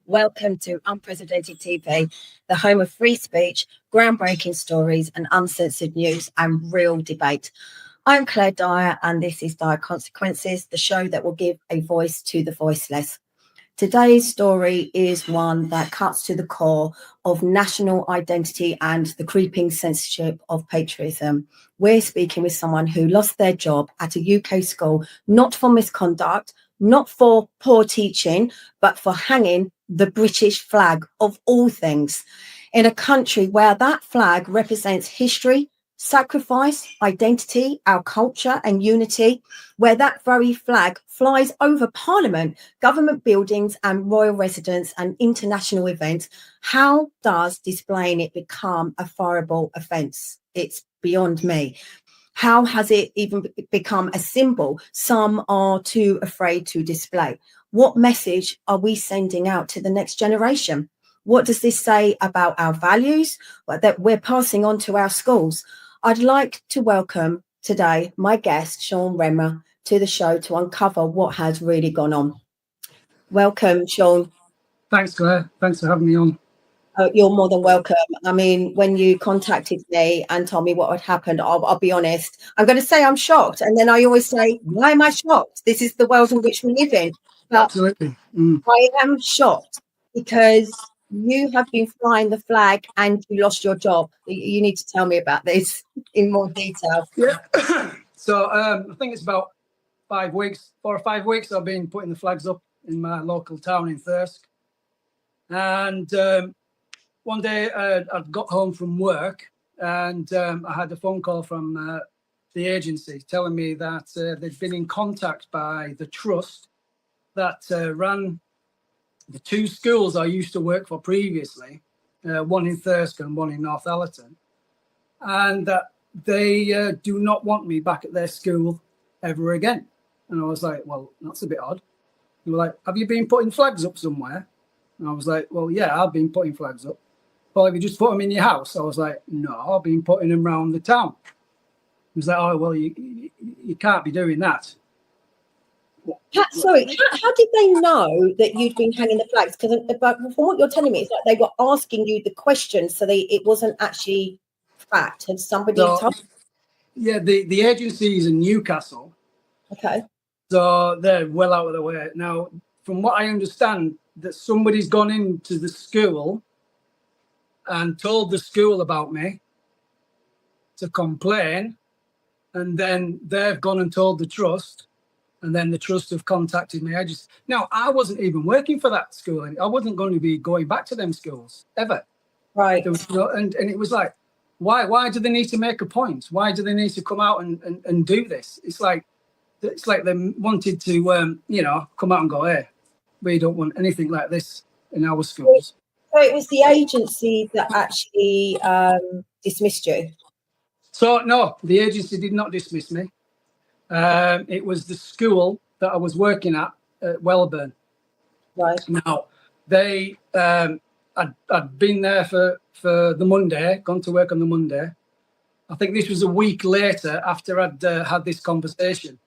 Welcome to Unprecedented TV, the home of free speech, groundbreaking stories, and uncensored news and real debate. I'm Claire Dyer, and this is Dire Consequences, the show that will give a voice to the voiceless. Today's story is one that cuts to the core of national identity and the creeping censorship of patriotism. We're speaking with someone who lost their job at a UK school, not for misconduct, not for poor teaching, but for hanging the British flag of all things in a country where that flag represents history, sacrifice, identity, our culture and unity, where that very flag flies over Parliament, government buildings and royal residence and international events. How does displaying it become a fireable offence? It's beyond me. How has it even become a symbol some are too afraid to display? What message are we sending out to the next generation? What does this say about our values that we're passing on to our schools? I'd like to welcome today my guest, Sean Remmer, to the show to uncover what has really gone on. Welcome, Sean. Thanks, Claire. Thanks for having me on. You're more than welcome. I mean, when you contacted me and told me what had happened, I'll be honest. I'm going to say I'm shocked. And then I always say, why am I shocked? This is the world in which we live in. But absolutely. I am shocked because you have been flying the flag and you lost your job. You need to tell me about this in more detail. Yeah. So I think it's about 4 or 5 weeks I've been putting the flags up in my local town in Thirsk. And one day I'd got home from work and I had a phone call from the agency telling me that they'd been in contact by the trust that ran the 2 schools I used to work for previously, one in Thirsk and one in Northallerton, and that they do not want me back at their school ever again. And I was like, well, that's a bit odd. They were like, have you been putting flags up somewhere? And I was like, well, yeah, I've been putting flags up. Well, have you just put them in your house? I was like, no, I've been putting them around the town. He was like, oh, well, you can't be doing that. Sorry, how did they know that you'd been hanging the flags? Because from what you're telling me, it's like they were asking you the questions, so it wasn't actually fact. Had somebody told? Yeah, the agency is in Newcastle. Okay. So they're well out of the way. Now, from what I understand, that somebody's gone into the school and told the school about me to complain, and then they've gone and told the trust, and then the trust have contacted me. I wasn't even working for that school. I wasn't going to be going back to them schools ever. Right. There was and it was like, why do they need to make a point? Why do they need to come out and do this? It's like they wanted to come out and go, hey, we don't want anything like this in our schools. So it was the agency that actually dismissed you? So no, the agency did not dismiss me. It was the school that I was working at Welburn. Right. Now, they I'd been there for the Monday, gone to work on the Monday. I think this was a week later after I'd had this conversation.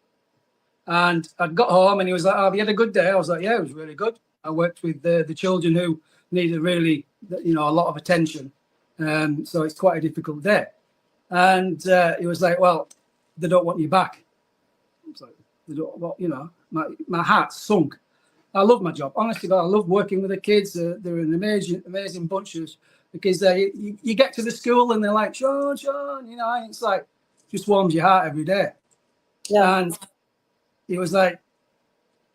And I'd got home and he was like, oh, have you had a good day? I was like, yeah, it was really good. I worked with the children who needed really, a lot of attention. So it's quite a difficult day. And he was like, well, they don't want you back. I was like, they don't, well, my heart sunk. I love my job. Honestly, I love working with the kids. They're an amazing bunch of because you get to the school and they're like, Sean, it's like, just warms your heart every day. Yeah. And he was like,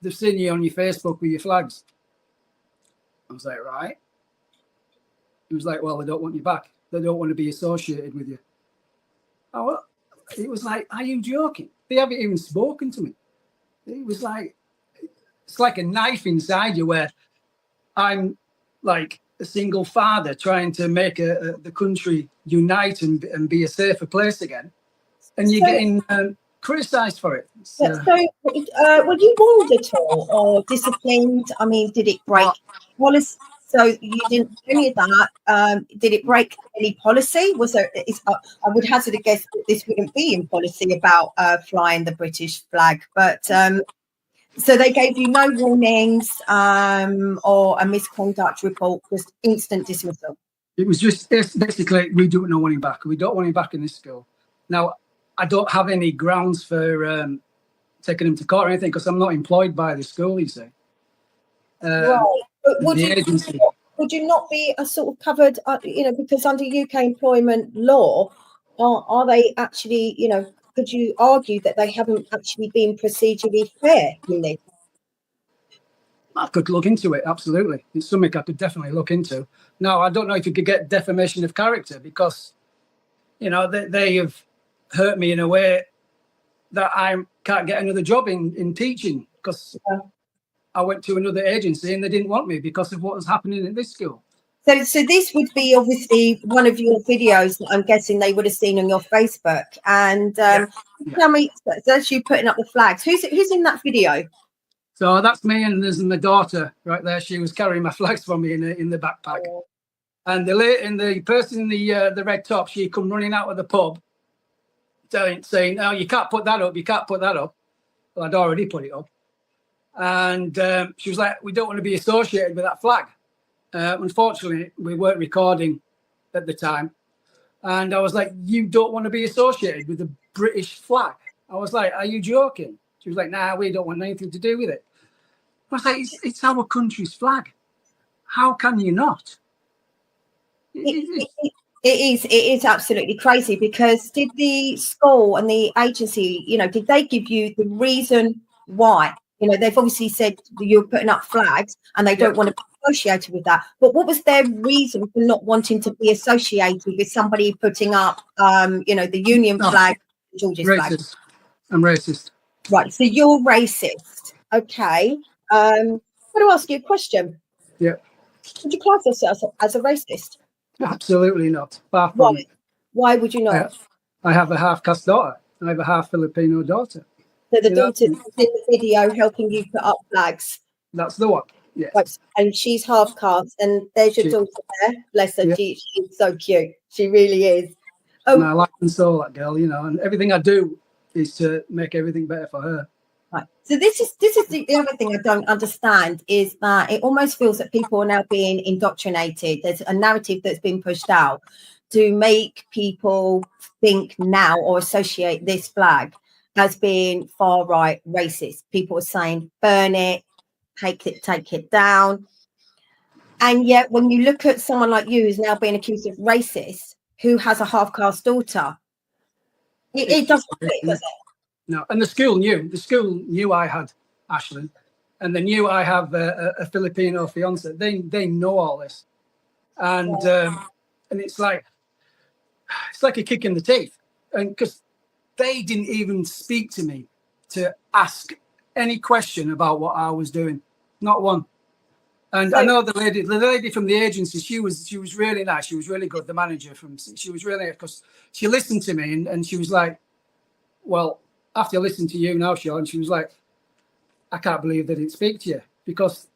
they've seen you on your Facebook with your flags. I was like, right. He was like, well, they don't want you back. They don't want to be associated with you. It was like, are you joking? They haven't even spoken to me. It was like, it's like a knife inside you where I'm like a single father trying to make the country unite and be a safer place again. And you're getting criticised for it. So were you warned at all or disciplined? I mean, did it break policy? So you didn't do any of that. Did it break any policy? Was there? I would hazard a guess that this wouldn't be in policy about flying the British flag. But So they gave you no warnings or a misconduct report, just instant dismissal. It was just basically, we don't know him back. We don't want him back in this school. Now, I don't have any grounds for taking him to court or anything because I'm not employed by the school, you see. Right. But would you not be a sort of covered, because under UK employment law, are they actually, could you argue that they haven't actually been procedurally fair in this? I could look into it, absolutely. It's something I could definitely look into. Now, I don't know if you could get defamation of character because, they have hurt me in a way that I can't get another job in teaching because I went to another agency and they didn't want me because of what was happening in this school. So this would be obviously one of your videos that I'm guessing they would have seen on your Facebook. And tell me, that's you putting up the flags. Who's in that video? So that's me, and there's my daughter right there. She was carrying my flags for me in the backpack. Oh. And the person in the red top, she come running out of the pub, saying, "Oh, you can't put that up. You can't put that up." Well, I'd already put it up. And she was like, "We don't want to be associated with that flag." Unfortunately, we weren't recording at the time. And I was like, "You don't want to be associated with the British flag?" I was like, "Are you joking?" She was like, "Nah, we don't want anything to do with it." I was like, it's our country's flag. How can you not? It is absolutely crazy because did the school and the agency, did they give you the reason why? They've obviously said you're putting up flags and they don't want to be associated with that. But what was their reason for not wanting to be associated with somebody putting up, the Union flag, George's flag? I'm racist. Right. So you're racist. Okay. I'm going to ask you a question. Yeah. Would you class yourself as a racist? Absolutely not. Why would you not? I have a half-caste daughter. I have a half Filipino daughter. So the daughter is in the video helping you put up flags. That's the one. Yeah. Right. And she's half caste, and there's your daughter there. Bless her. Yeah. She's so cute. She really is. Oh, and I like and soul that girl, and everything I do is to make everything better for her. Right. So this is the other thing I don't understand is that it almost feels that people are now being indoctrinated. There's a narrative that's been pushed out to make people think now or associate this flag as being far right racist. People are saying burn it, take it down. And yet when you look at someone like you who's now being accused of racist, who has a half-caste daughter, it doesn't fit, does it? No, and the school knew I had Ashlyn, and they knew I have a Filipino fiance. They know all this, and it's like a kick in the teeth, and because they didn't even speak to me to ask any question about what I was doing, not one. And I know the lady from the agency. She was really nice. She was really good. The manager she was really nice because she listened to me and she was like, "Well, after listening to you now, Sean," she was like, "I can't believe they didn't speak to you because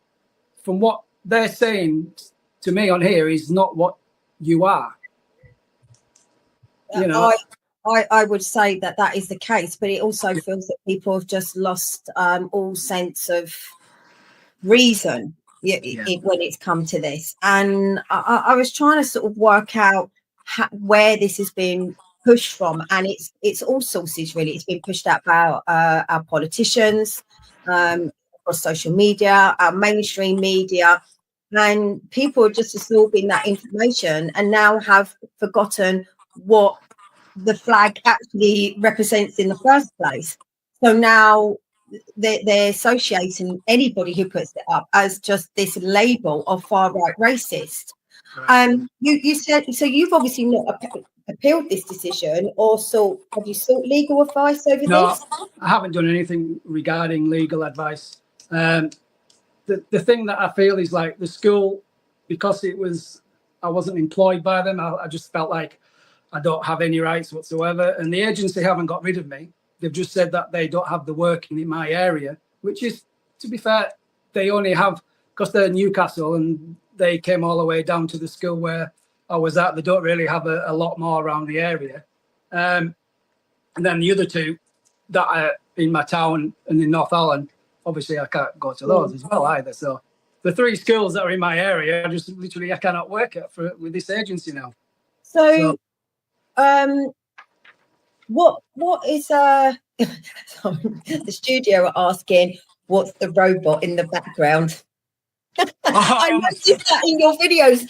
from what they're saying to me on here is not what you are." I would say that is the case, but it also feels that people have just lost all sense of reason when it's come to this. And I was trying to sort of work out where this has been pushed from, and it's all sources really. It's been pushed out by our politicians, across social media, our mainstream media, and people are just absorbing that information and now have forgotten what the flag actually represents in the first place. So now they're associating anybody who puts it up as just this label of far right racist. Right. You said so. You've obviously not appealed this decision, or have you sought legal advice over this? No, I haven't done anything regarding legal advice. The thing that I feel is like the school, because I wasn't employed by them. I just felt like I don't have any rights whatsoever, and the agency haven't got rid of me. They've just said that they don't have the work in my area, which is, to be fair, they only have, because they're Newcastle and they came all the way down to the school where I was at. They don't really have a lot more around the area. And then the other two that are in my town and in North Allen, obviously I can't go to those as well either. So the 3 schools that are in my area, I cannot work at with this agency now. So what is sorry, the studio are asking what's the robot in the background? I noticed that in your videos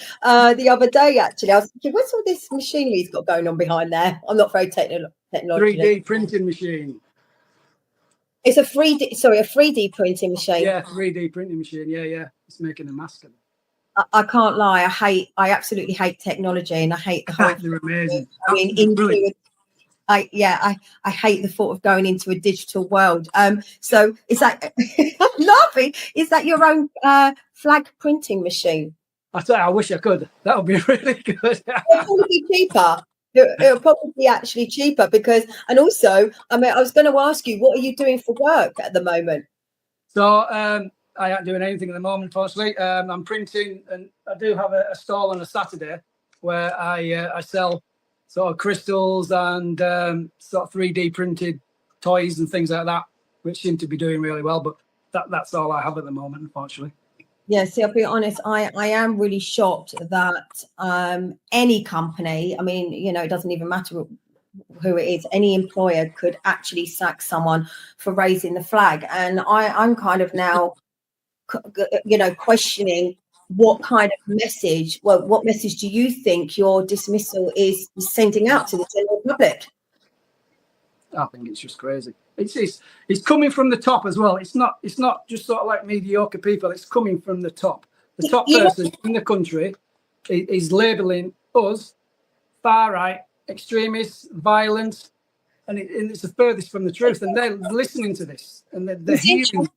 the other day. Actually, I was thinking, what's all this machinery he's got going on behind there? I'm not very technological. 3D printing machine. It's a 3D printing machine. Yeah, 3D printing machine. Yeah. It's making a mask of it. I can't lie. I absolutely hate technology, and I hate the whole. They're amazing. I hate the thought of going into a digital world. So is that I'm laughing? Is that your own flag printing machine? I tell you, I wish I could. That would be really good. It'll probably be cheaper. It'll probably be actually cheaper because, and also, I mean, I was going to ask you, what are you doing for work at the moment? So I ain't doing anything at the moment, unfortunately. I'm printing, and I do have a stall on a Saturday where I sell sort of crystals and sort of 3D printed toys and things like that, which seem to be doing really well. But that's all I have at the moment, unfortunately. Yeah, see, I'll be honest, I am really shocked that any company, I mean, you know, it doesn't even matter who it is, any employer could actually sack someone for raising the flag. And I'm kind of now, you know, questioning what kind of message, well, what message do you think your dismissal is sending out to the general public? I think it's just crazy. It's coming from the top as well. It's not just sort of like mediocre people. It's coming from the top. The top person in the country is labelling us far right, extremists, violence, and it's the furthest from the truth. And they're listening to this, and they're hearing.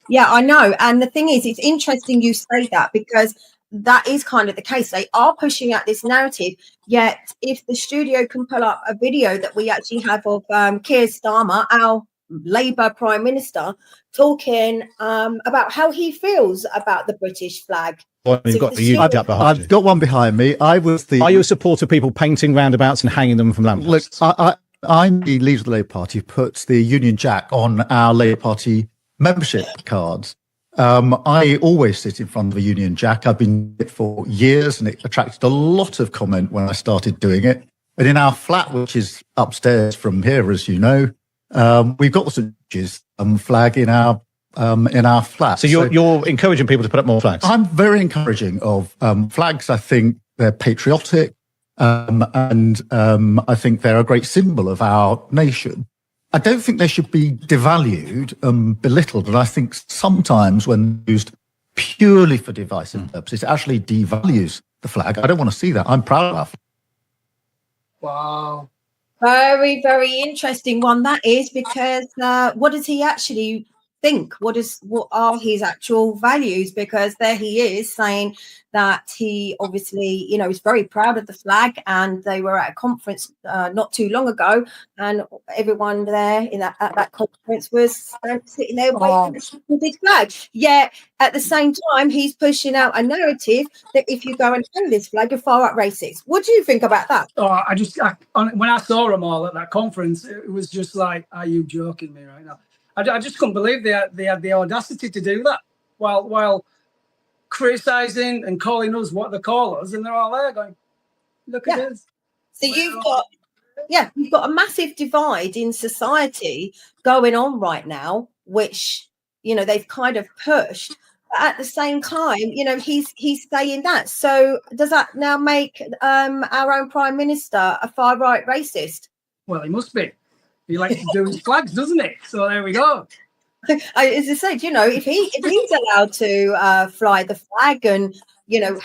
Yeah, I know. And the thing is, it's interesting you say that because that is kind of the case. They are pushing out this narrative. Yet, if the studio can pull up a video that we actually have of Keir Starmer, our Labour Prime Minister, talking about how he feels about the British flag. Well, you've got the unit up behind you. I've got one behind me. Are you a supporter of people painting roundabouts and hanging them from lampposts? Look, I'm the leader of the Labour Party who puts the Union Jack on our Labour Party membership cards. I always sit in front of a Union Jack. I've been doing it for years, and it attracted a lot of comment when I started doing it. And in our flat, which is upstairs from here, as you know, we've got the St. George's flag in our flat. So you're encouraging people to put up more flags? I'm very encouraging of flags. I think they're patriotic, and I think they're a great symbol of our nation. I don't think they should be devalued and belittled, and I think sometimes when used purely for divisive purposes, it actually devalues the flag. I don't want to see that. I'm proud of our flag. Wow. Very, very interesting one that is, because what does he actually think? What are his actual values? Because there he is saying that he obviously, you know, is very proud of the flag, and they were at a conference not too long ago, and everyone there at that conference was sitting there waiting for the big flag. Yet at the same time, he's pushing out a narrative that if you go and hang this flag, you're far out racist. What do you think about that? Oh, when I saw them all at that conference, it was just like, are you joking me right now? I just couldn't believe they had the audacity to do that while criticising and calling us what they call us, and they're all there going, look at this. So you've got a massive divide in society going on right now, which, you know, they've kind of pushed. But at the same time, you know, he's saying that. So does that now make our own Prime Minister a far right racist? Well, he must be. He likes to do his flags, doesn't he? So there we go. As I said, you know, if he's allowed to fly the flag and, you know,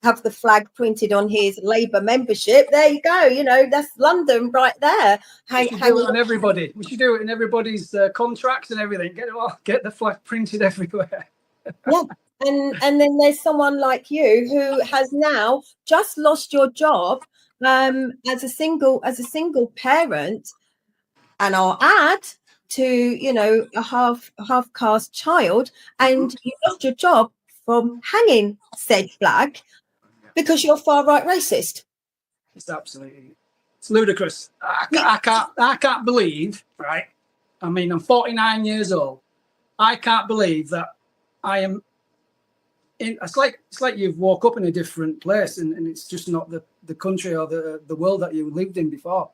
have the flag printed on his Labour membership, there you go. You know, that's London right there. We should do it on everybody. We should do it in everybody's contracts and everything. Get the flag printed everywhere. Yeah. And then there's someone like you who has now just lost your job as a single parent, and I'll add to, you know, a half caste child, and you lost your job from hanging said flag because you're far right racist. It's ludicrous. I can't believe, right? I mean, I'm 49 years old. I can't believe that I am. It's like you've woke up in a different place, and it's just not the country or the world that you lived in before.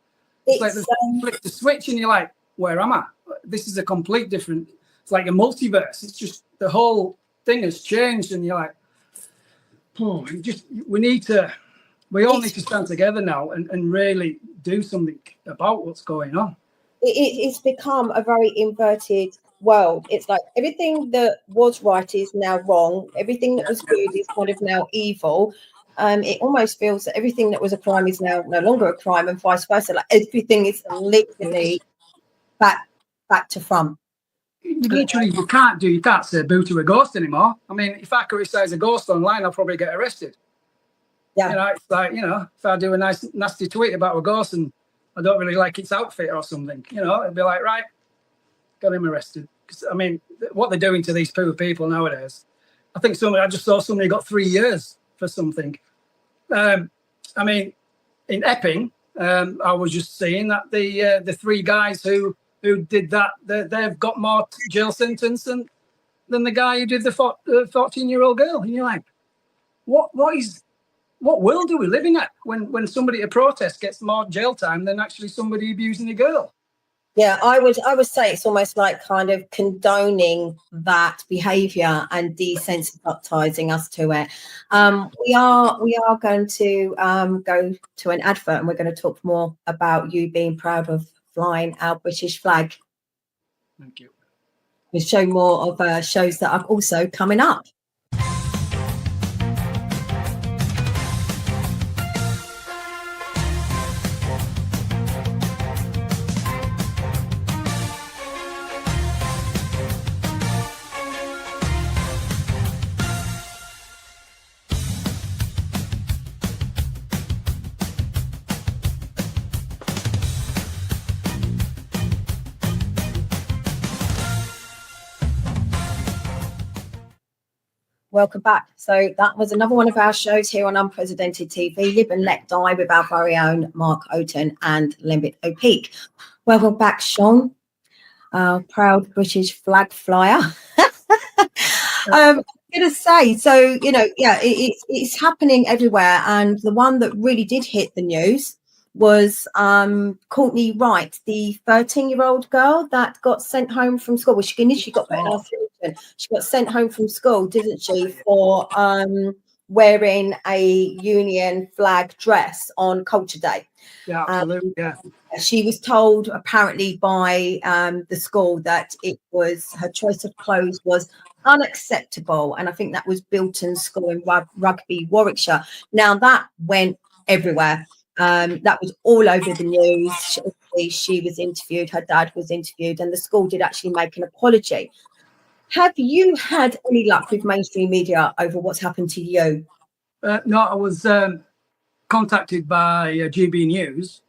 It's like they flick the switch, and you're like, where am I? This is a complete different. It's like a multiverse. It's just the whole thing has changed, and you're like, oh, we all need to stand together now and really do something about what's going on. It's become a very inverted world. It's like everything that was right is now wrong. Everything that was good is kind of now evil. It almost feels that everything that was a crime is now no longer a crime, and vice versa. Like everything is literally back to front. Literally, you can't say boo to a ghost anymore. I mean, if I criticize a ghost online, I'll probably get arrested. Yeah. You know, it's like, if I do a nice nasty tweet about a ghost and I don't really like its outfit or something, it'd be like, right, got him arrested. Because I mean, what they're doing to these poor people nowadays. I just saw somebody got 3 years for something. I mean, in Epping, I was just seeing that the 3 guys who did that, they've got more jail sentence than the guy who did the 14-year-old girl. And you're like, what world are we living at when somebody at a protest gets more jail time than actually somebody abusing a girl? Yeah, I would say it's almost like kind of condoning that behaviour and desensitizing us to it. We are going to go to an advert, and we're going to talk more about you being proud of flying our British flag. Thank you. We'll show more of shows that are also coming up. Welcome back. So that was another one of our shows here on Unprecedented TV, Live and Let Die, with our very own Mark Oaten and Lembit O'Peak. Welcome back, Sean, our proud British flag flyer. I'm going to say, so, it's happening everywhere. And the one that really did hit the news was Courtney Wright, the 13-year-old girl that got sent home from school. Well, she initially got put in isolation. She got sent home from school, didn't she, for wearing a Union flag dress on Culture Day. Yeah, absolutely. Yeah. She was told apparently by the school that it was her choice of clothes was unacceptable, and I think that was Bilton School in Rugby, Warwickshire. Now that went everywhere. That was all over the news. She was interviewed, her dad was interviewed, and the school did actually make an apology. Have you had any luck with mainstream media over what's happened to you? No, I was contacted by GB News.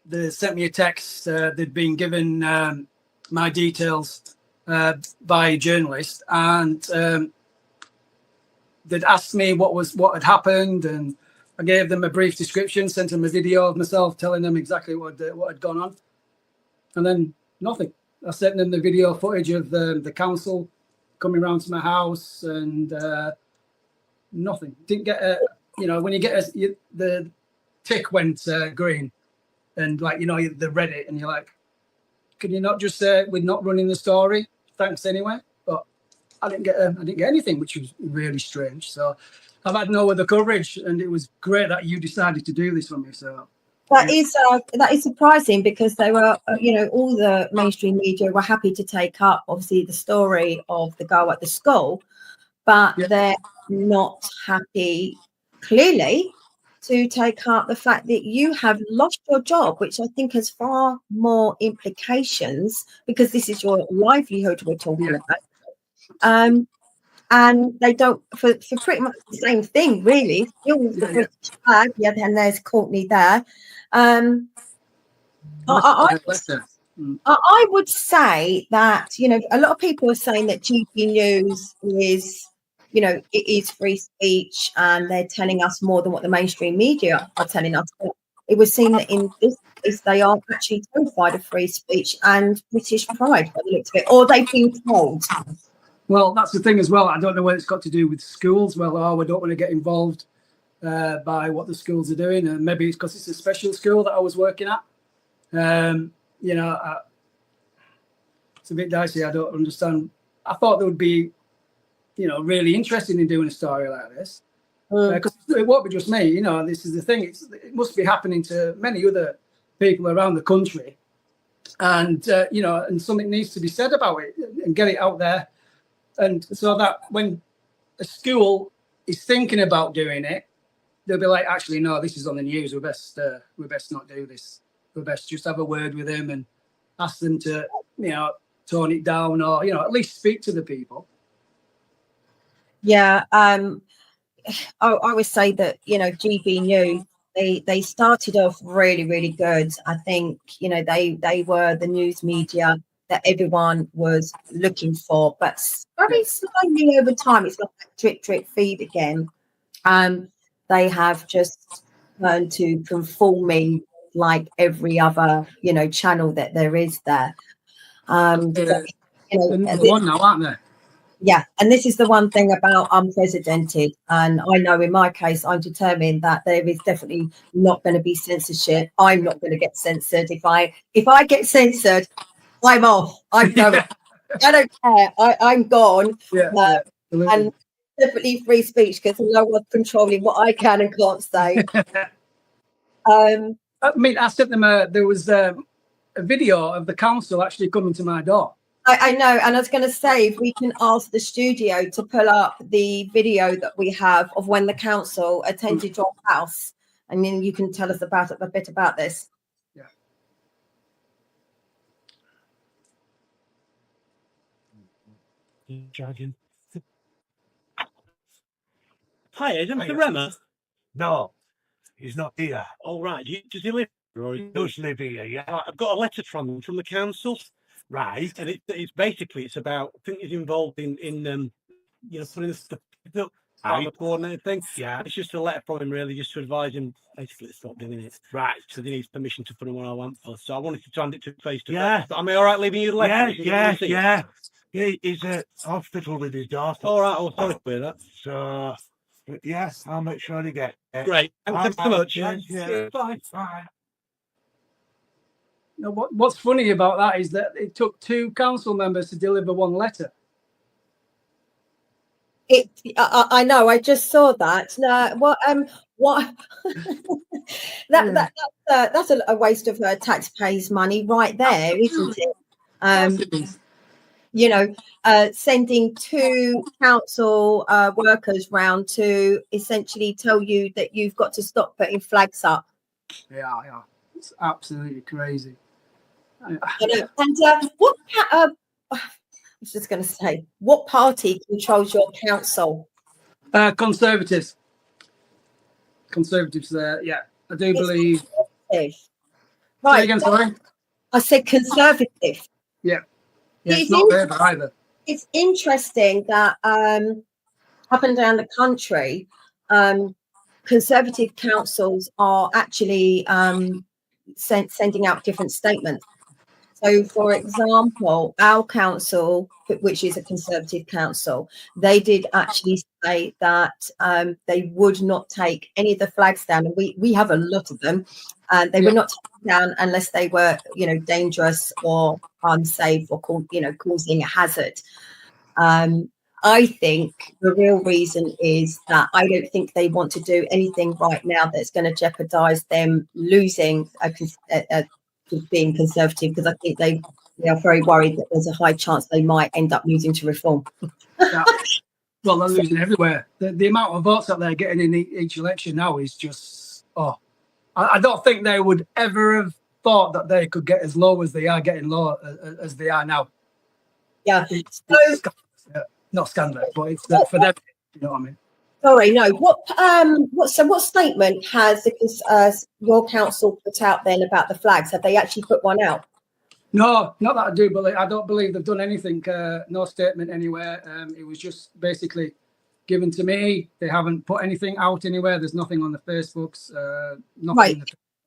They sent me a text. They'd been given my details by a journalist, and they'd asked me what had happened, and I gave them a brief description, sent them a video of myself telling them exactly what had gone on, and then nothing. I sent them the video footage of the council coming around to my house, and nothing. Didn't get when you get the tick went green, and the Reddit, and you're like, can you not just say we're not running the story? Thanks anyway. But I didn't get anything, which was really strange. So I've had no other coverage, and it was great that you decided to do this for me. So that is surprising, because they were, all the mainstream media were happy to take up, obviously, the story of the girl at the school, but they're not happy, clearly, to take up the fact that you have lost your job, which I think has far more implications, because this is your livelihood we're talking about. And they don't, for pretty much the same thing, really. Still the British flag, and there's Courtney there. I would say that, a lot of people are saying that GB News is, it is free speech, and they're telling us more than what the mainstream media are telling us. But it was seen that in this case they are actually terrified of free speech and British pride by the looks of it, or they've been told. Well, that's the thing as well. I don't know whether it's got to do with schools. Well, oh, we don't want to get involved by what the schools are doing, and maybe it's because it's a special school that I was working at. You know, it's a bit dicey. I don't understand. I thought there would be, you know, really interested in doing a story like this, because it won't be just me. You know, this is the thing. It must be happening to many other people around the country, and you know, and something needs to be said about it and get it out there, and so that when a school is thinking about doing it, they'll be like, actually, no, this is on the news. We best not do this. We best just have a word with them and ask them to, you know, tone it down, or, you know, at least speak to the people. Yeah, I would say that, you know, GB News, they started off really, really good. I think, you know, they were the news media that everyone was looking for, but very slowly over time, it's like a drip feed again. They have just turned to conforming like every other, you know, channel that there is there. They're number one now, aren't they? Yeah, and this is the one thing about unprecedented. And I know in my case, I'm determined that there is definitely not going to be censorship. I'm not going to get censored. If I get censored, I'm off. I'm going. I don't care. I'm gone. And definitely free speech, because no one's controlling what I can and can't say. I mean, I sent them there was a video of the council actually coming to my door. I know, and I was going to say, if we can ask the studio to pull up the video that we have of when the council attended your house, and then you can tell us a bit about this. Yeah. Dragon. Hi, is it Mr. Remmer? No, he's not here. All right. Does he live? He does live here, yeah. I've got a letter from him from the council. Right. And it's basically about, I think he's involved in you know, putting the coordinator thing. Yeah. It's just a letter from him, really, just to advise him basically to stop doing it. Right. So he needs permission to put him on our lamp post. So I wanted to hand it to face to face. Yeah. Am I all right leaving you the letter? Yeah. He's at hospital with his daughter. All right. Oh, sorry to hear that. So, yeah, I'll make sure he gets it. Great. Thanks so much. Yeah. Bye. Bye. You know, what's funny about that is that it took 2 council members to deliver 1 letter. I know. I just saw that. What? That's a waste of taxpayers' money right there, isn't it? You know, sending 2 council workers round to essentially tell you that you've got to stop putting flags up. Yeah, it's absolutely crazy. And what? I was just going to say, what party controls your council? Conservatives. Conservatives there, yeah. I do believe. Right. Say again, sorry? I said conservative. Yeah, it's not there either. It's interesting that up and down the country, conservative councils are actually sending out different statements. So, for example, our council, which is a conservative council, they did actually say that they would not take any of the flags down, and we have a lot of them. They would not take them down unless they were, you know, dangerous or unsafe or causing a hazard. I think the real reason is that I don't think they want to do anything right now that's going to jeopardize them losing being conservative, because I think they are very worried that there's a high chance they might end up losing to Reform. Yeah. Well, they're losing everywhere. The amount of votes that they're getting in each election now is just, I don't think they would ever have thought that they could get as low as they are getting low as they are now. Yeah. It's not scandalous, but it's for them, you know what I mean? Sorry, no. What statement has your council put out then about the flags? Have they actually put one out? No, not that I do believe. I don't believe they've done anything. No statement anywhere. It was just basically given to me. They haven't put anything out anywhere. There's nothing on the Facebooks. Nothing. Right.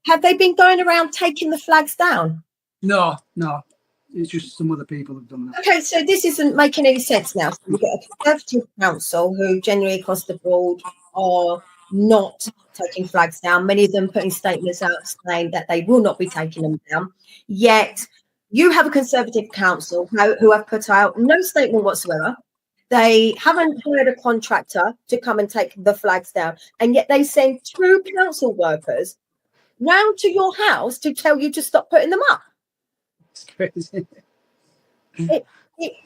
Have they been going around taking the flags down? No, it's just some other people have done that. Okay, so this isn't making any sense now. So we've got a Conservative council who generally across the board are not taking flags down, many of them putting statements out saying that they will not be taking them down. Yet you have a Conservative council who have put out no statement whatsoever. They haven't hired a contractor to come and take the flags down, and yet they send 2 council workers round to your house to tell you to stop putting them up. It's crazy. It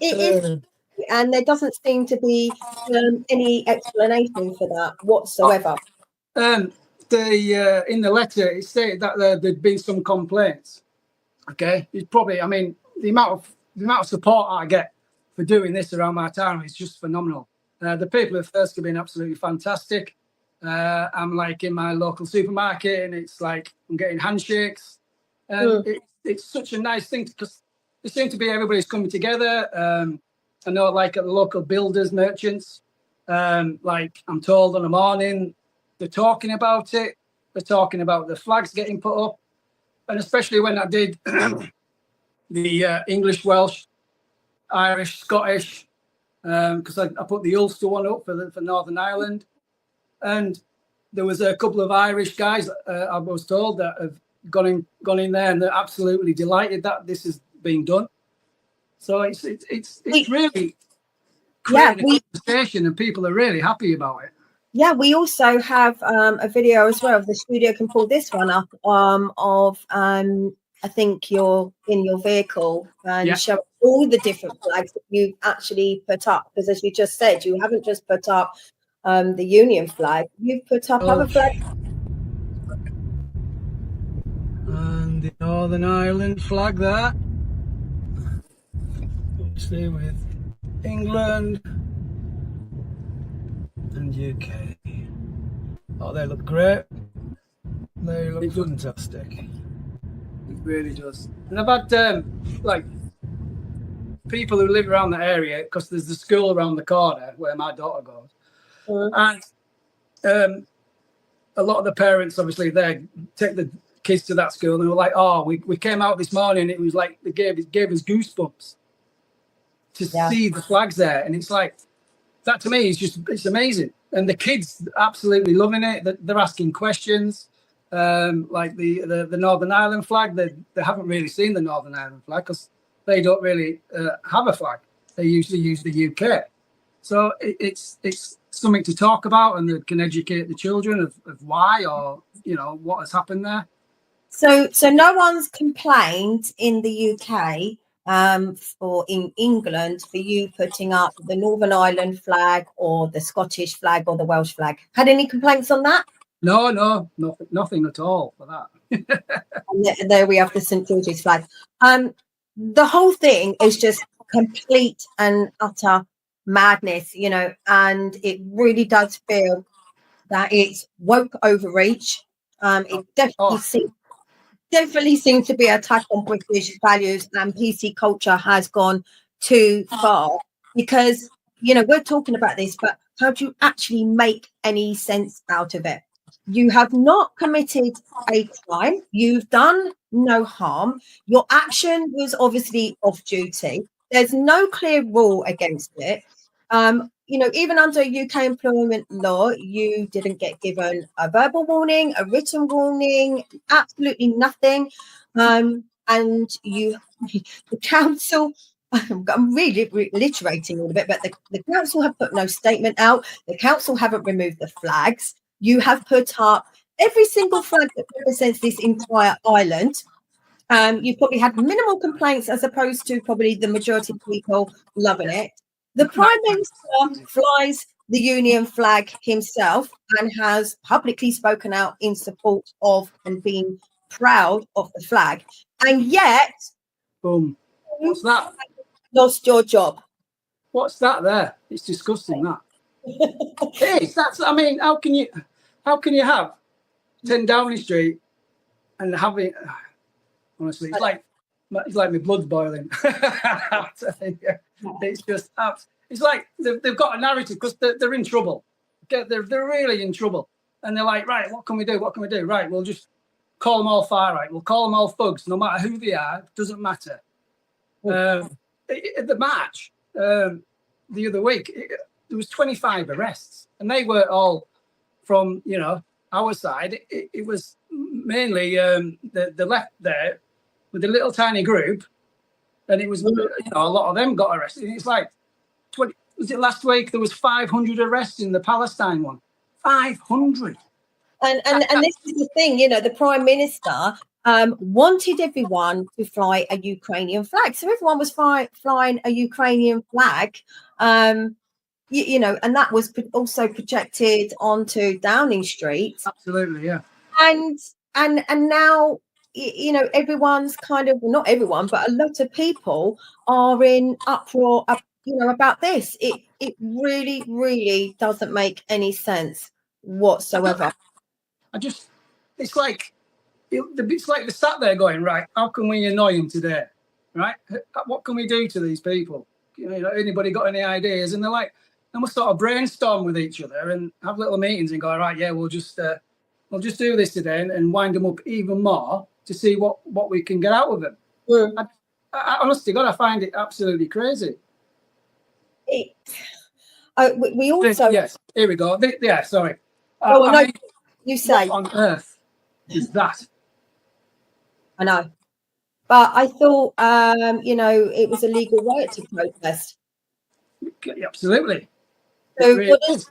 is, and there doesn't seem to be any explanation for that whatsoever. In the letter, it stated that there'd been some complaints. Okay, it's probably. I mean, the amount of support I get for doing this around my town is just phenomenal. The people at Thirsk have been absolutely fantastic. I'm like in my local supermarket, and it's like I'm getting handshakes. It's such a nice thing because there seems to be everybody's coming together. I know, like at the local builders, merchants. Like I'm told in the morning, they're talking about it. They're talking about the flags getting put up, and especially when I did the English, Welsh, Irish, Scottish, because I put the Ulster one up for Northern Ireland, and there was a couple of Irish guys I was told that have gone in there, and they're absolutely delighted that this is being done. So it's really creating a conversation, and people are really happy about it. Yeah, we also have a video as well. The studio can pull this one up of I think you're in your vehicle and show all the different flags that you've actually put up. Because as you just said, you haven't just put up the Union flag, you've put up other flags. And the Northern Ireland flag there. Obviously with England and UK. Oh, they look great. They look fantastic. It really does. And I've had like people who live around the area, because there's the school around the corner where my daughter goes. And a lot of the parents, obviously, they take the kids to that school, and they were like, "Oh, we came out this morning. It was like it gave us goosebumps to see the flags there." And it's like that to me is it's amazing. And the kids absolutely loving it. They're asking questions. Like the Northern Ireland flag, they haven't really seen the Northern Ireland flag because they don't really have a flag. They usually use the UK. So it's something to talk about, and they can educate the children of why, or what has happened there. So no one's complained in the UK or in England for you putting up the Northern Ireland flag or the Scottish flag or the Welsh flag. Had any complaints on that? No, nothing at all for that. And there we have the St George's flag. The whole thing is just complete and utter madness, and it really does feel that it's woke overreach. It definitely seems to be an attack on British values, and PC culture has gone too far because, we're talking about this, but how do you actually make any sense out of it? You have not committed a crime. You've done no harm. Your action was obviously off duty. There's no clear rule against it. Even under UK employment law, you didn't get given a verbal warning, a written warning, absolutely nothing. And the council, I'm really reiterating all of it, but the council have put no statement out. The council haven't removed the flags. You have put up every single flag that represents this entire island. You've probably had minimal complaints as opposed to probably the majority of people loving it. The Prime Minister flies the Union flag himself and has publicly spoken out in support of and being proud of the flag. And yet, boom, what's that? Lost your job. What's that there? It's disgusting, that. It is. I mean, how can you have 10 Downing Street and having, honestly, it's like my blood's boiling. It's just, it's like they've got a narrative because they're in trouble. Okay? They're really in trouble. And they're like, right, what can we do? What can we do? Right, we'll just call them all far right. We'll call them all thugs, no matter who they are. Doesn't matter. At the march the other week, there was 25 arrests, and they were all from our side. It was mainly the left there with a little tiny group, and it was a lot of them got arrested. It's like 20. Was it last week? There was 500 arrests in the Palestine one. 500. And this is the thing, the Prime Minister wanted everyone to fly a Ukrainian flag. So everyone was flying a Ukrainian flag, and that was also projected onto Downing Street. Absolutely, yeah. And now, everyone's kind of, not everyone, but a lot of people are in uproar, about this. It really, really doesn't make any sense whatsoever. It's like they're sat there going, right, how can we annoy them today? Right? What can we do to these people? Anybody got any ideas? And they're like, and we'll sort of brainstorm with each other and have little meetings and go, right, yeah, we'll just do this today and wind them up even more to see what we can get out of them. Mm. I honestly, God, I find it absolutely crazy. We also... Yes, here we go. Sorry. You say... What on earth is that? I know. But I thought, it was a legal right to protest. Absolutely. So what is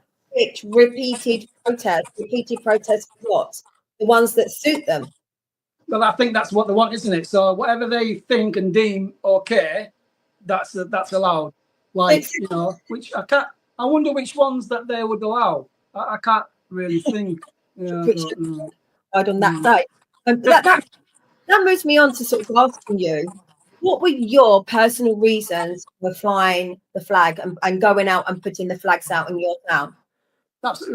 repeated protest? Repeated protest for what? The ones that suit them. Well, I think that's what they want, isn't it? So whatever they think and deem okay, that's allowed. Like, which I wonder which ones that they would allow. I can't really think. On that day. That moves me on to sort of asking you, what were your personal reasons for flying the flag and going out and putting the flags out in your town?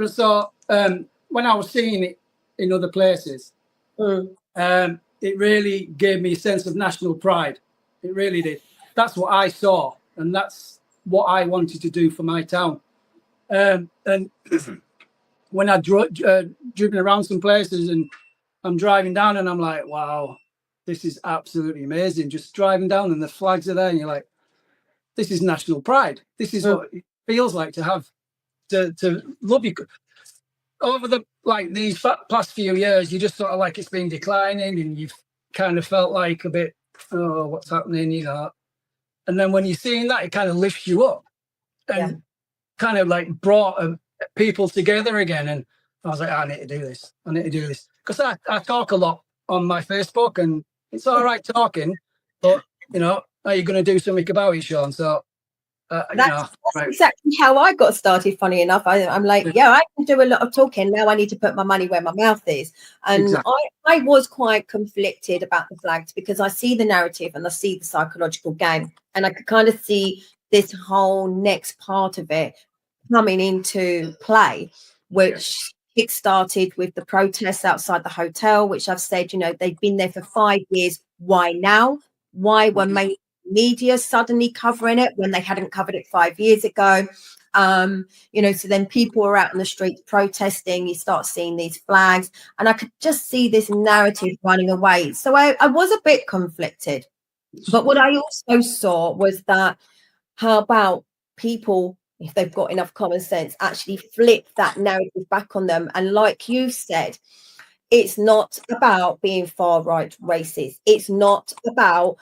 So when I was seeing it in other places, it really gave me a sense of national pride. It really did. That's what I saw, and that's what I wanted to do for my town. And when I driven around some places and I'm driving down and I'm like, wow, this is absolutely amazing. Just driving down and the flags are there and you're like, this is national pride. This is what it feels like to have, to love you. Over these past few years, you just sort of like it's been declining and you've kind of felt like a bit, oh, what's happening, And then when you're seeing that, it kind of lifts you up and kind of like brought people together again. And I was like, I need to do this. Because I talk a lot on my Facebook and it's all right talking, but, are you going to do something about it, Sean? So, that's exactly how I got started, funny enough. I'm like, I can do a lot of talking. Now I need to put my money where my mouth is. And exactly. I was quite conflicted about the flags because I see the narrative and I see the psychological game. And I could kind of see this whole next part of it coming into play, which kick-started with the protests outside the hotel, which I've said, they've been there for 5 years. Why now? Why were media suddenly covering it when they hadn't covered it 5 years ago? So then people are out in the streets protesting, you start seeing these flags, and I could just see this narrative running away. So I was a bit conflicted. But what I also saw was that how about people, if they've got enough common sense, actually flip that narrative back on them. And like you said, it's not about being far-right racist. It's not about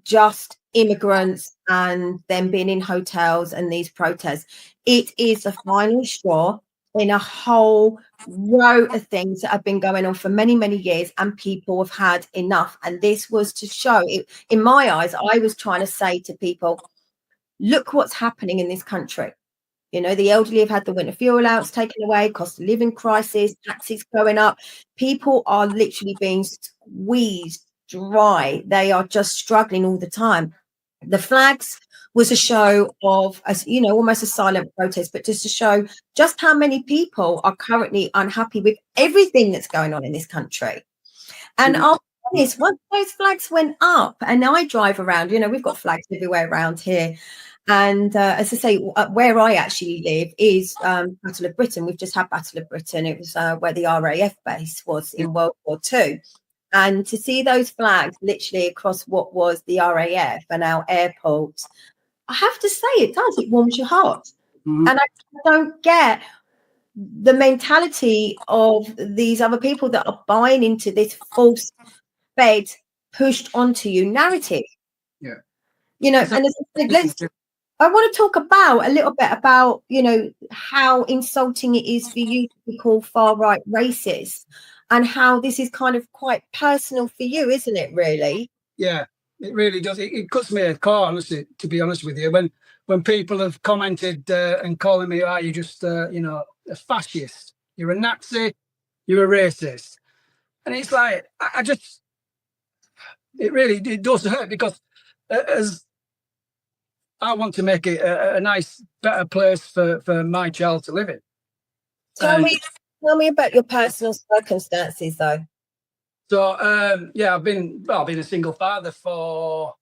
just immigrants and them being in hotels and these protests. It is the final straw in a whole row of things that have been going on for many, many years, and people have had enough. And this was to show it. In my eyes, I was trying to say to people, look what's happening in this country. The elderly have had the winter fuel allowance taken away, cost of living crisis, taxes going up. People are literally being squeezed dry. They are just struggling all the time. The flags was a show of, almost a silent protest, but just to show just how many people are currently unhappy with everything that's going on in this country. And I'll be honest, once those flags went up, and I drive around, we've got flags everywhere around here. And as I say, where I actually live is Battle of Britain. We've just had Battle of Britain. It was where the RAF base was in World War II. And to see those flags literally across what was the RAF and our airports, I have to say it does. It warms your heart. Mhm. And I don't get the mentality of these other people that are buying into this false fed, pushed onto you narrative. Yeah. You know, It's a- and I want to talk about a little bit about, you know, how insulting it is for you to be called far-right racist, and how this is kind of quite personal for you, isn't it, really? Yeah, it really does. It cuts me a core, honestly, to be honest with you. When people have commented and calling me, "Oh, you're just, you know, a fascist. You're a Nazi. You're a racist," and it's like I just, it does hurt because as I want to make it a nice, better place for my child to live in. Tell And me about your personal circumstances, though. so, yeah, I've been a single father for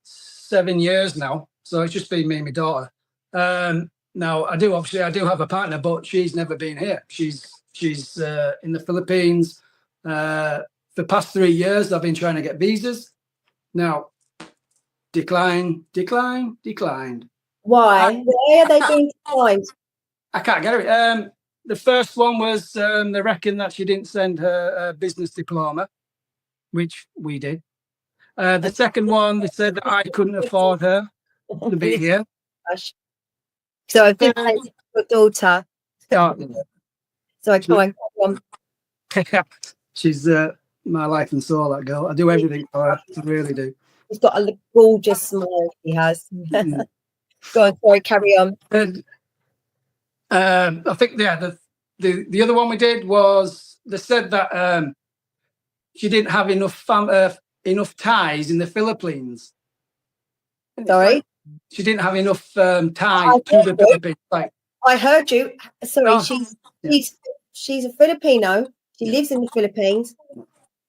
7 years now. So it's just been me and my daughter. Now I do have a partner, but she's never been here. She's in the Philippines. For the past 3 years, I've been trying to get visas. Now, declined. Why? Why are they being declined? I can't get it. The first one was they reckon that she didn't send her business diploma, which we did. The second one, they said that I couldn't afford her to be here. So I've been your daughter. Yeah. So I go on. She's my life and soul, that girl. I do everything for her. I really do. She's got a gorgeous smile. She has. Mm. Go on, sorry, carry on. And I think the other one we did was they said that she didn't have enough ties in the Philippines. And it's Sorry? like, she didn't have enough ties to the Philippines. Like, I heard you. Sorry, Oh, she's a Filipino. She lives in the Philippines.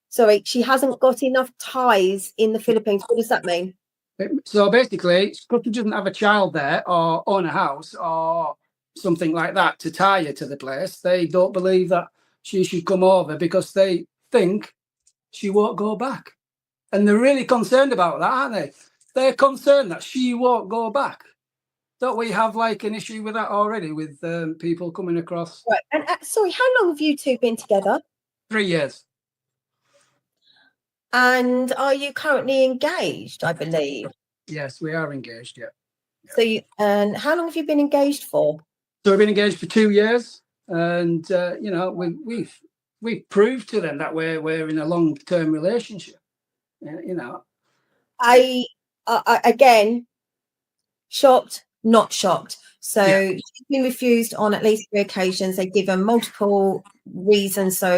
Sorry, she hasn't got enough ties in the Philippines. What does that mean? so basically, because she doesn't have a child there or own a house or something like that to tie her to the place, they don't believe that she should come over because they think she won't go back. And they're really concerned about that, aren't they? They're concerned that she won't go back. Don't we have like an issue with that already with people coming across? Right. And sorry, how long have you two been together? 3 years. And are you currently engaged, I believe? Yes, we are engaged, yeah. So and how long have you been engaged for? So we've been engaged for 2 years, and you know, we've proved to them that we're in a long-term relationship. You know, I again, shocked, not shocked. So she's been refused on at least 3 occasions. They give her multiple reasons. So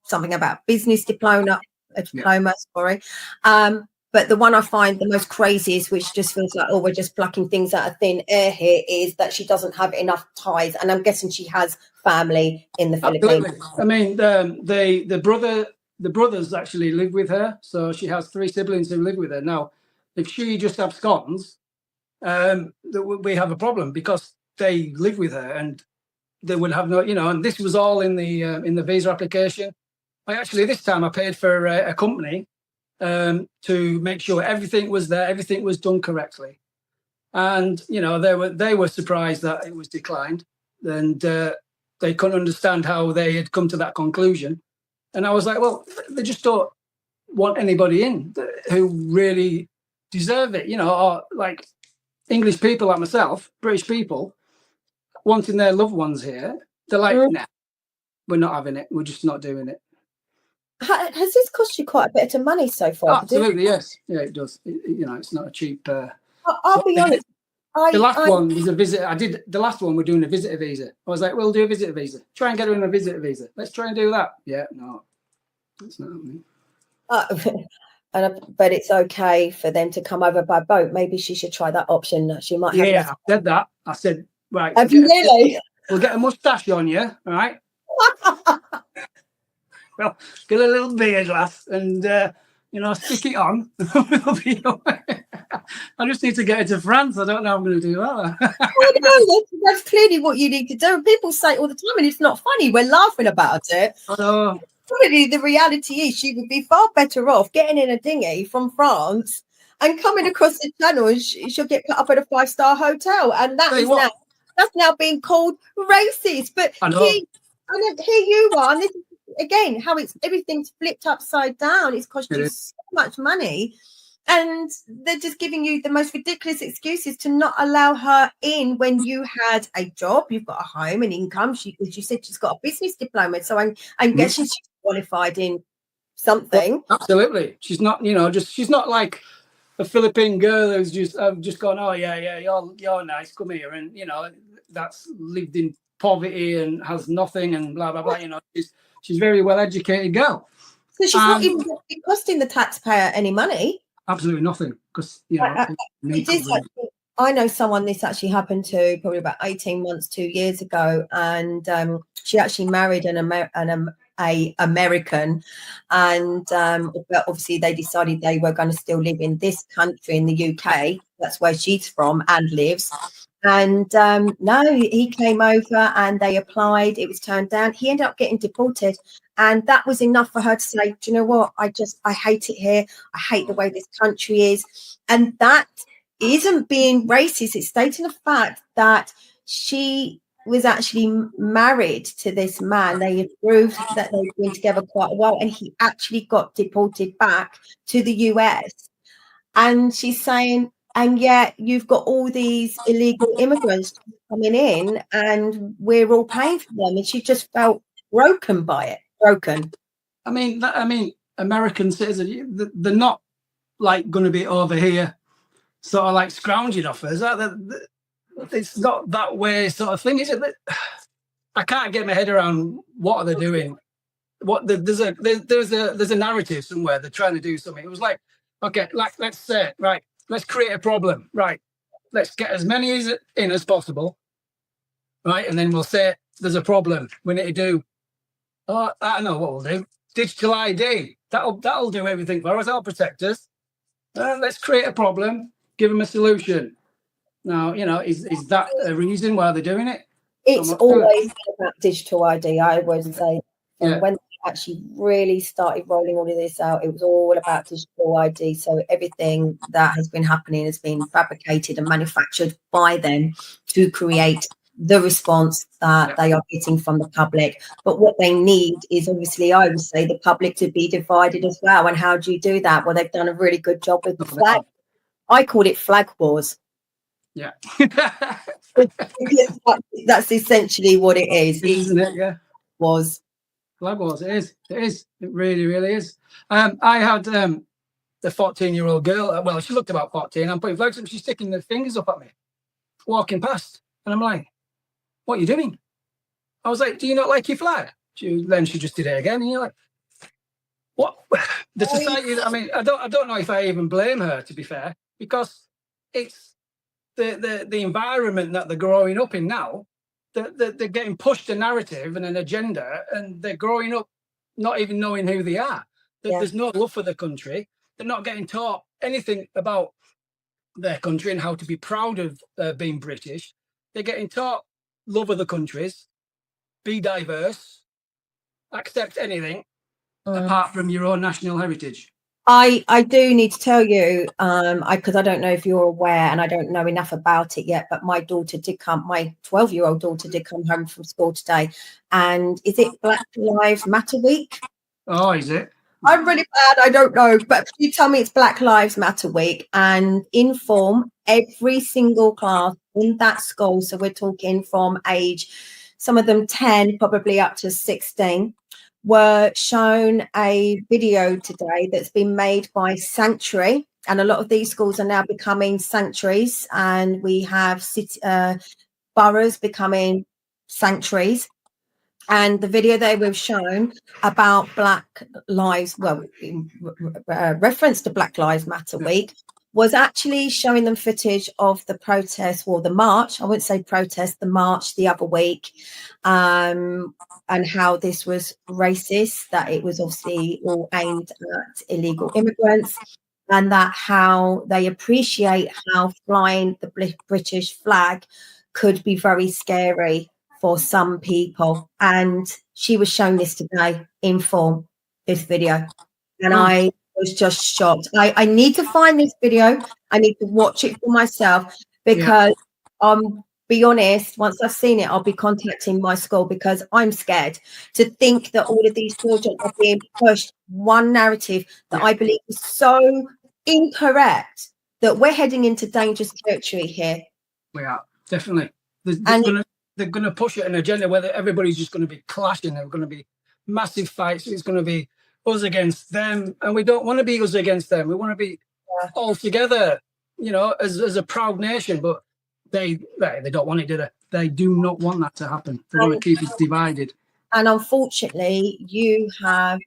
something about business diploma, sorry. But the one I find the most craziest, which just feels like, oh, we're just plucking things out of thin air here, is that she doesn't have enough ties. And I'm guessing she has family in the Philippines. I mean, the brothers actually live with her. So she has 3 siblings who live with her. Now, if she just absconds, we have a problem because they live with her and they would have no, you know, and this was all in the visa application. This time I paid for a company to make sure everything was there, everything was done correctly. And, you know, they were surprised that it was declined, and they couldn't understand how they had come to that conclusion. And I was like, well, they just don't want anybody in who really deserve it, you know, or like English people like myself, British people, wanting their loved ones here. They're like, nah, we're not having it. We're just not doing it. Has this cost you quite a bit of money so far? Absolutely, yes. Yeah, it does. You know, it's not a cheap... I'll be honest. The last one was a visit. The last one, we're doing a visitor visa. I was like, we'll do a visitor visa. Try and get her in a visitor visa. Let's try and do that. Yeah, no, it's not happening. But it's okay for them to come over by boat. Maybe she should try that option. She might have. Yeah, I said that. I said, right. Have you really? We'll get a mustache on you, all right? Well, get a little beard, lass, and you know, stick it on. We'll be away. I just need to get into France. I don't know how I'm going to do that. No, that's clearly what you need to do. People say it all the time, and it's not funny. We're laughing about it. Oh, probably the reality is she would be far better off getting in a dinghy from France and coming across the channel, and she'll get put up at a 5-star hotel, and that's now being called racist. But here you are, and this is again how everything's flipped upside down. It's cost you so much money. And they're just giving you the most ridiculous excuses to not allow her in when you had a job, you've got a home and income. As you said, she's got a business diploma. So I'm guessing she's qualified in something. Absolutely. She's not, she's not like a Philippine girl who's just gone, oh, yeah, you're nice, come here. And, that's lived in poverty and has nothing and blah, blah, blah. She's very well-educated girl. So she's not even costing the taxpayer any money. Absolutely nothing, because I know someone this actually happened to probably about 18 months, 2 years ago, and she actually married an American, and but obviously they decided they were going to still live in this country, in the UK. That's where she's from and lives. And no, he came over and they applied. It was turned down. He ended up getting deported. And that was enough for her to say, do you know what? I hate it here. I hate the way this country is. And that isn't being racist. It's stating a fact that she was actually married to this man. They had proved that they'd been together quite a while. And he actually got deported back to the US. And she's saying, and yet you've got all these illegal immigrants coming in and we're all paying for them. And she just felt broken by it. I mean, American citizens, they're not like going to be over here sort of like scrounging offers. It's not that way sort of thing, is it? I can't get my head around what are they doing. There's a narrative somewhere. They're trying to do something. It was like, okay, let's say, right, let's create a problem, right? Let's get as many in as possible, right? And then we'll say there's a problem. We need to do. Oh, I know what we'll do. Digital ID. That'll do everything for us. That'll protect us. Let's create a problem. Give them a solution. Now, is that a reason why they're doing it? It's always about digital ID. I would say, and when they actually really started rolling all of this out, it was all about digital ID. So everything that has been happening has been fabricated and manufactured by them to create the response that they are getting from the public. But what they need is obviously, I would say, the public to be divided as well. And how do you do that? Well, they've done a really good job with the flag. I called it flag wars. Yeah. That's essentially what it is. Isn't it? Yeah. Flag wars. It is. It is. It really, really is. I had the 14-year-old girl. Well, she looked about 14. I'm putting flags up. She's sticking her fingers up at me, walking past. And I'm like, what are you doing? I was like, do you not like your flag? Then she just did it again. And you're like, what? The society, I mean, I don't know if I even blame her, to be fair, because it's the environment that they're growing up in now. They're getting pushed a narrative and an agenda, and they're growing up not even knowing who they are. There's no love for the country. They're not getting taught anything about their country and how to be proud of being British. They're getting taught love of the countries, be diverse, accept anything apart from your own national heritage. I do need to tell you, because I don't know if you're aware, and I don't know enough about it yet, but my 12-year-old daughter did come home from school today. And is it Black Lives Matter week? Oh, is it? I'm really bad. I don't know. But you tell me it's Black Lives Matter week, and in form, every single class in that school, so we're talking from age, some of them 10, probably up to 16, were shown a video today that's been made by Sanctuary. And a lot of these schools are now becoming sanctuaries, and we have boroughs becoming sanctuaries. And the video they were shown about Black Lives, reference to Black Lives Matter week, was actually showing them footage of the protest, or the march. I wouldn't say protest, the march the other week, and how this was racist, that it was obviously all aimed at illegal immigrants, and that how they appreciate how flying the British flag could be very scary for some people. And she was shown this today in full, this video. And I was just shocked. I need to find this video. I need to watch it for myself because be honest, once I've seen it, I'll be contacting my school because I'm scared to think that all of these children are being pushed one narrative that I believe is so incorrect that we're heading into dangerous territory here. We are, definitely. They're going to push an agenda where everybody's just going to be clashing. There are going to be massive fights. It's going to be us against them. And we don't want to be us against them. We want to be all together, you know, as a proud nation. But they don't want it, do they? They do not want that to happen. They want to keep it divided. And unfortunately, you are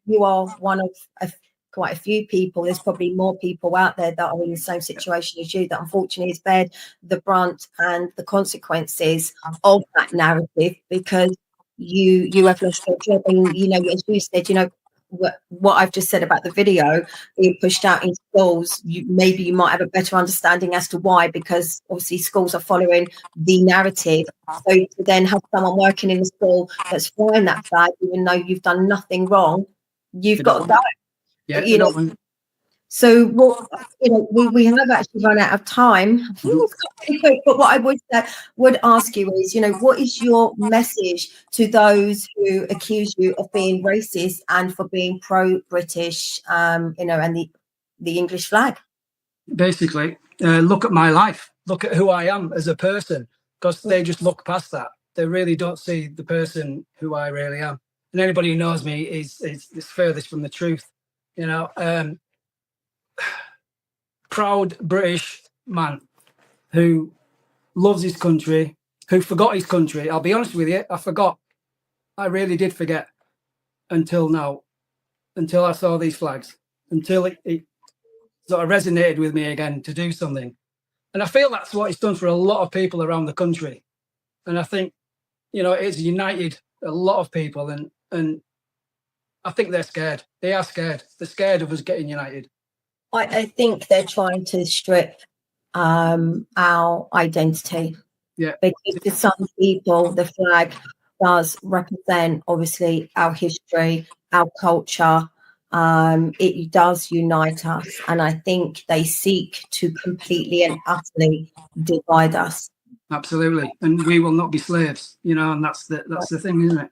one of quite a few people. There's probably more people out there that are in the same situation as you that unfortunately has bared the brunt and the consequences of that narrative because you have lost your job. And, you know, as you said, you know, what I've just said about the video being pushed out in schools, maybe you might have a better understanding as to why, because obviously schools are following the narrative. So to then have someone working in the school that's flying that flag, even though you've done nothing wrong, you've got to go. Yeah, you know. So what, you know, we have actually run out of time. But what I would ask you is, you know, what is your message to those who accuse you of being racist and for being pro-British, you know, and the English flag? Basically, look at my life. Look at who I am as a person, because they just look past that. They really don't see the person who I really am. And anybody who knows me is furthest from the truth. You know, proud British man who loves his country, who forgot his country. I'll be honest with you, I forgot. I really did forget until now, until I saw these flags, until it sort of resonated with me again to do something. And I feel that's what it's done for a lot of people around the country. And I think, you know, it's united a lot of people, and I think they're scared. They are scared. They're scared of us getting united. I think they're trying to strip our identity. Yeah. Because for some people, the flag does represent, obviously, our history, our culture. It does unite us. And I think they seek to completely and utterly divide us. Absolutely. And we will not be slaves, you know, and that's the thing, isn't it?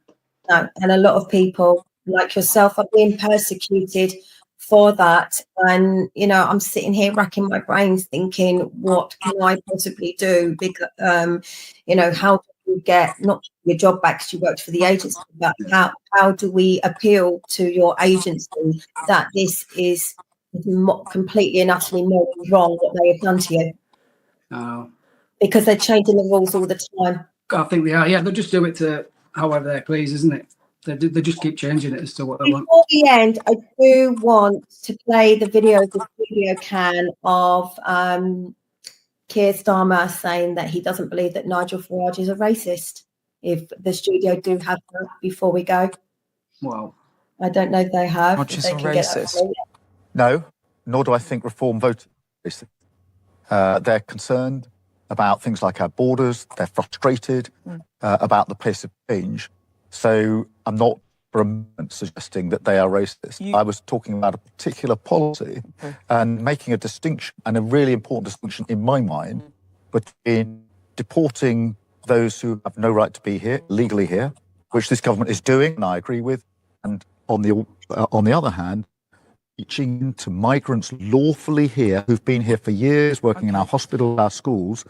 No. And a lot of people like yourself are being persecuted for that. And, you know, I'm sitting here racking my brains thinking, what can I possibly do? Because, you know, how do you get not your job back because you worked for the agency, but how do we appeal to your agency that this is completely and utterly wrong what they have done to you? Because they're changing the rules all the time. I think they are. Yeah, they'll just do it to however they please, isn't it? They just keep changing it as to what they want. Before the end, I do want to play the video can of Keir Starmer saying that he doesn't believe that Nigel Farage is a racist. If the studio do have that before we go. Wow. I don't know if they have. Not just a racist. No, nor do I think Reform voters are racist. They're concerned about things like our borders. They're frustrated about the pace of change. So I'm not for a moment suggesting that they are racist. I was talking about a particular policy and making a distinction, and a really important distinction in my mind, between deporting those who have no right to be here, legally here, which this government is doing, and I agree with, and on the other hand, reaching into migrants lawfully here, who've been here for years, working in our hospitals, our schools.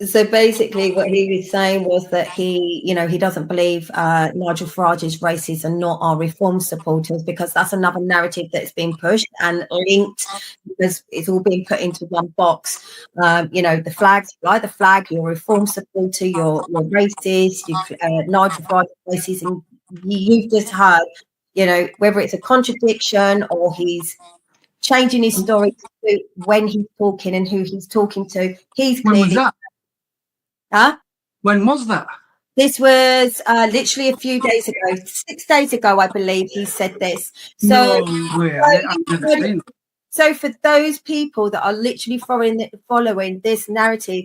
So basically what he was saying was that he doesn't believe Nigel Farage is racist and not our Reform supporters, because that's another narrative that's been pushed and linked, because it's all being put into one box. The flags, fly the flag, you're a Reform supporter, you're racist, Nigel Farage is racist, and you've just heard, whether it's a contradiction or he's changing his story to when he's talking and who he's talking to. He's clearly... When was that? Huh? When was that? This was literally a few days ago, 6 days ago, I believe he said this. So, no way. I've never seen it. So for those people that are literally following this narrative,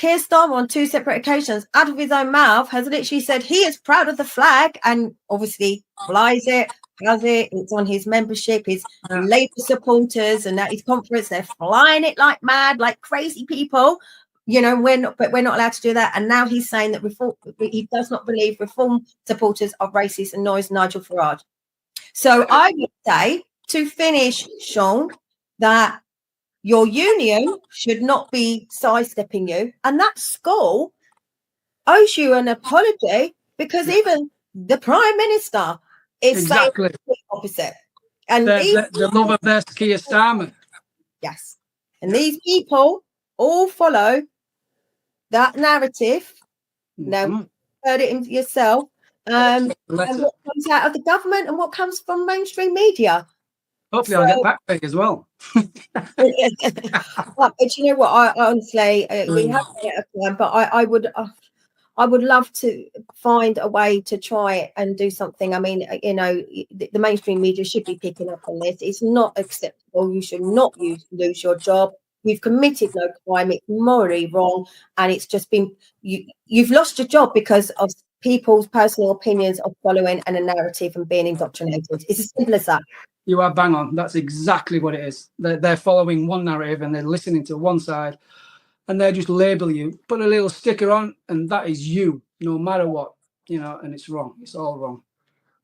Keir Starmer on 2 separate occasions, out of his own mouth, has literally said he is proud of the flag and obviously flies it, has it. It's on his membership, his Labour supporters, and at his conference, they're flying it like mad, like crazy people. You know, but we're not allowed to do that. And now he's saying that he does not believe Reform supporters are racist and noise Nigel Farage. So I would say, to finish, Sean, that your union should not be sidestepping you, and that school owes you an apology, because even the Prime Minister is saying the opposite. And the love of their Keir Starmer. Yes, and these people all follow that narrative. Now, heard it yourself. And what comes out of the government and what comes from mainstream media. Hopefully, I'll get back pay as well. But you know what? I honestly, we have to get a plan. But I would love to find a way to try and do something. I mean, you know, the mainstream media should be picking up on this. It's not acceptable. You should not lose your job. You've committed no crime. It's morally wrong, and it's just been you've lost your job because of people's personal opinions of following and a narrative and being indoctrinated. It's as simple as that. You are bang on. That's exactly what it is. They're following one narrative and they're listening to one side, and they just label you, put a little sticker on, and that is you, no matter what, you know. And it's wrong. It's all wrong.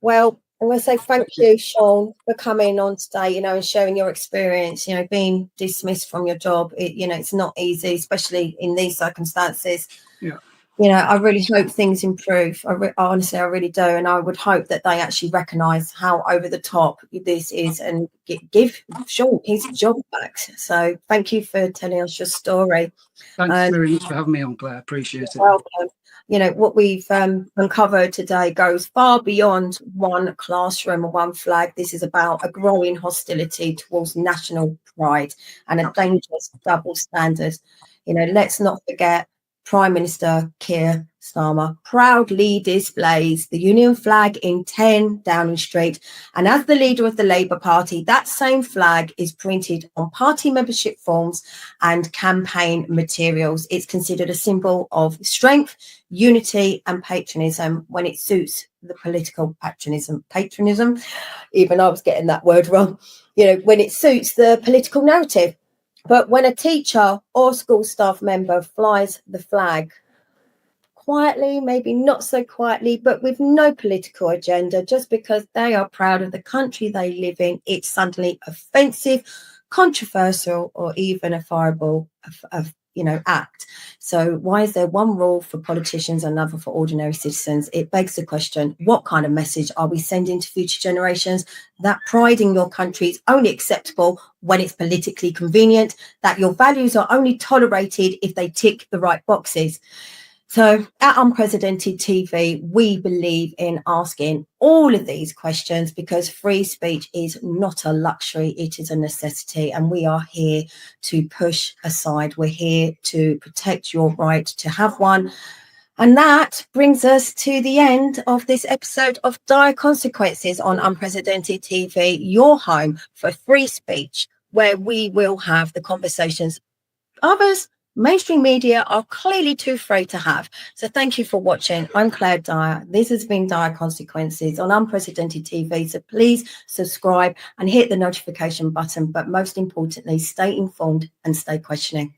Well, I'm going to say thank you, Sean, for coming on today, you know, and sharing your experience. You know, being dismissed from your job, you know, it's not easy, especially in these circumstances. Yeah. You know, I really hope things improve. Honestly, I really do. And I would hope that they actually recognise how over the top this is and give Sean his job back. So thank you for telling us your story. Thanks very much for having me on, Claire. Appreciate it. Welcome. You know, what we've uncovered today goes far beyond one classroom or one flag. This is about a growing hostility towards national pride and a dangerous double standard. You know, let's not forget Prime Minister Keir Starmer proudly displays the Union flag in 10 Downing Street. And as the leader of the Labour Party, that same flag is printed on party membership forms and campaign materials. It's considered a symbol of strength, unity and patriotism when it suits the political patriotism, even I was getting that word wrong, you know, when it suits the political narrative. But when a teacher or school staff member flies the flag quietly, maybe not so quietly, but with no political agenda, just because they are proud of the country they live in, it's suddenly offensive, controversial, or even a fireable act. So why is there one rule for politicians and another for ordinary citizens? It begs the question, what kind of message are we sending to future generations? That pride in your country is only acceptable when it's politically convenient, that your values are only tolerated if they tick the right boxes. So at Unprecedented TV, we believe in asking all of these questions because free speech is not a luxury, it is a necessity. And we are here to push aside. We're here to protect your right to have one. And that brings us to the end of this episode of Dire Consequences on Unprecedented TV, your home for free speech, where we will have the conversations others mainstream media are clearly too afraid to have. So thank you for watching. I'm Claire Dyer. This has been Dire Consequences on Unprecedented TV. So please subscribe and hit the notification button. But most importantly, stay informed and stay questioning.